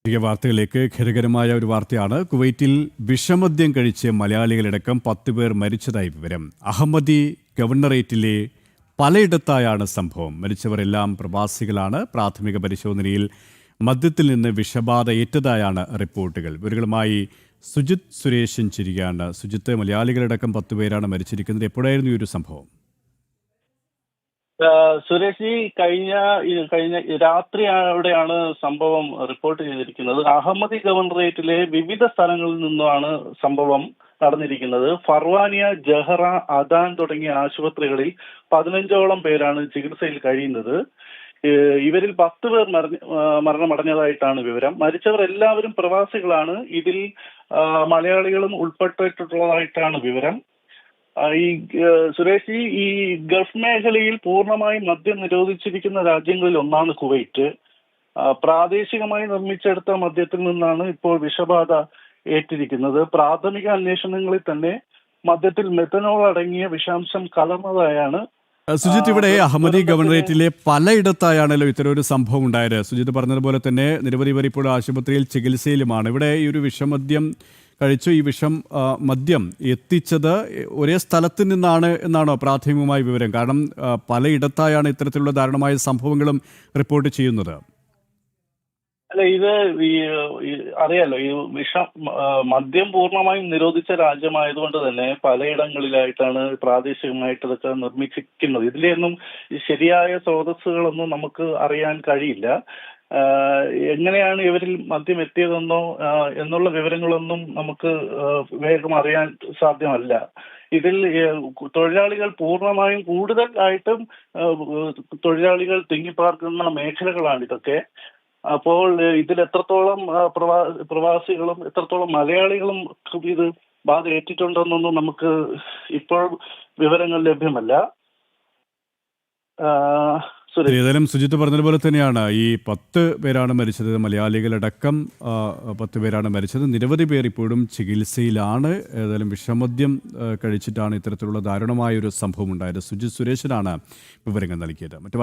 വാർത്തകളിലേക്ക് ഖേദകരമായ ഒരു വാർത്തയാണ്. കുവൈറ്റിൽ വിഷമദ്യം കഴിച്ച് മലയാളികളടക്കം 10 പേർ മരിച്ചതായി വിവരം. അഹമ്മദി ഗവർണറേറ്റിലെ പലയിടത്തായാണ് സംഭവം. മരിച്ചവരെല്ലാം പ്രവാസികളാണ്. പ്രാഥമിക പരിശോധനയിൽ മദ്യത്തിൽ നിന്ന് വിഷബാധ ഏറ്റതായാണ് റിപ്പോർട്ടുകൾ. ഇവരുമായി സുജിത് സുരേഷൻ ചിരിയാണ്. സുജിത്ത്, മലയാളികളടക്കം 10 പേരാണ് മരിച്ചിരിക്കുന്നത്. എപ്പോഴായിരുന്നു ഈ ഒരു സംഭവം? സുരേഷ്, കഴിഞ്ഞ രാത്രിയോടെയാണ് സംഭവം റിപ്പോർട്ട് ചെയ്തിരിക്കുന്നത്. അഹമ്മദി ഗവർണറേറ്റിലെ വിവിധ സ്ഥലങ്ങളിൽ നിന്നുമാണ് സംഭവം നടന്നിരിക്കുന്നത്. ഫർവാനിയ, ജഹറ, അദാൻ തുടങ്ങിയ ആശുപത്രികളിൽ 15ഓളം പേരാണ് ചികിത്സയിൽ കഴിയുന്നത്. ഇവരിൽ 10 പേർ മരണമടഞ്ഞതായിട്ടാണ് വിവരം. മരിച്ചവർ എല്ലാവരും പ്രവാസികളാണ്. ഇതിൽ മലയാളികളും ഉൾപ്പെട്ടിട്ടുള്ളതായിട്ടാണ് വിവരം. സുരേഷ്, ഈ ഗൾഫ് മേഖലയിൽ പൂർണ്ണമായും മദ്യം നിരോധിച്ചിരിക്കുന്ന രാജ്യങ്ങളിൽ ഒന്നാണ് കുവൈറ്റ്. പ്രാദേശികമായി നിർമ്മിച്ചെടുത്ത മദ്യത്തിൽ നിന്നാണ് ഇപ്പോൾ വിഷബാധ ഏറ്റിരിക്കുന്നത്. പ്രാഥമിക അന്വേഷണങ്ങളിൽ തന്നെ മദ്യത്തിൽ മെത്തനോൾ അടങ്ങിയ വിഷാംശം കലർന്നതായാണ്. സുജിത്ത്, ഇവിടെ അഹമ്മദി ഗവർണറേറ്റിലെ പലയിടത്തായാണല്ലോ ഇത്തരമൊരു സംഭവം ഉണ്ടായത്. സുജിത്ത് പറഞ്ഞതുപോലെ തന്നെ നിരവധി പേർ ഇപ്പോൾ ആശുപത്രിയിൽ ചികിത്സയിലുമാണ്. ഇവിടെ ഈ ഒരു വിഷമദ്യം കഴിച്ചു, ഈ മദ്യം എത്തിച്ചത് ഒരേ സ്ഥലത്ത് നിന്നാണ് എന്നാണോ പ്രാഥമികമായ വിവരം? കാരണം പലയിടത്തായാണ് ഇത്തരത്തിലുള്ള ദാരുണമായ സംഭവങ്ങളും റിപ്പോർട്ട് ചെയ്യുന്നത്. അല്ല, ഇത് അറിയാലോ, ഈ മദ്യം പൂർണ്ണമായും നിരോധിച്ച രാജ്യമായതുകൊണ്ട് തന്നെ പലയിടങ്ങളിലായിട്ടാണ് പ്രാദേശികമായിട്ട് ഇതൊക്കെ നിർമ്മിച്ചിരിക്കുന്നത്. ഇതിലെയൊന്നും ശരിയായ സ്രോതസ്സുകളൊന്നും നമുക്ക് അറിയാൻ കഴിയില്ല. എങ്ങനെയാണ് ഇവരിൽ മദ്യം എത്തിയതെന്നോ എന്നുള്ള വിവരങ്ങളൊന്നും നമുക്ക് വേഗം അറിയാൻ സാധ്യമല്ല. ഇതിൽ തൊഴിലാളികൾ പൂർണ്ണമായും കൂടുതലായിട്ടും തൊഴിലാളികൾ തിങ്ങിപ്പാർക്കുന്ന മേഖലകളാണ് ഇതൊക്കെ. അപ്പോൾ ഇതിൽ എത്രത്തോളം പ്രവാസികളും എത്രത്തോളം മലയാളികളും ഇത് ബാധ ഏറ്റിട്ടുണ്ടെന്നൊന്നും നമുക്ക് ഇപ്പോൾ വിവരങ്ങൾ ലഭ്യമല്ല. ഏതായാലും സുജിത്ത് പറഞ്ഞതുപോലെ തന്നെയാണ് ഈ 10 പേരാണ് മരിച്ചത്. മലയാളികളടക്കം 10 പേരാണ് മരിച്ചത്. നിരവധി പേർ ഇപ്പോഴും ചികിത്സയിലാണ്. ഏതായാലും വിഷമദ്യം കഴിച്ചിട്ടാണ് ഇത്തരത്തിലുള്ള ദാരുണമായ ഒരു സംഭവം ഉണ്ടായത്. സുജിത് സുരേഷനാണ് വിവരങ്ങൾ നൽകിയത്. മറ്റു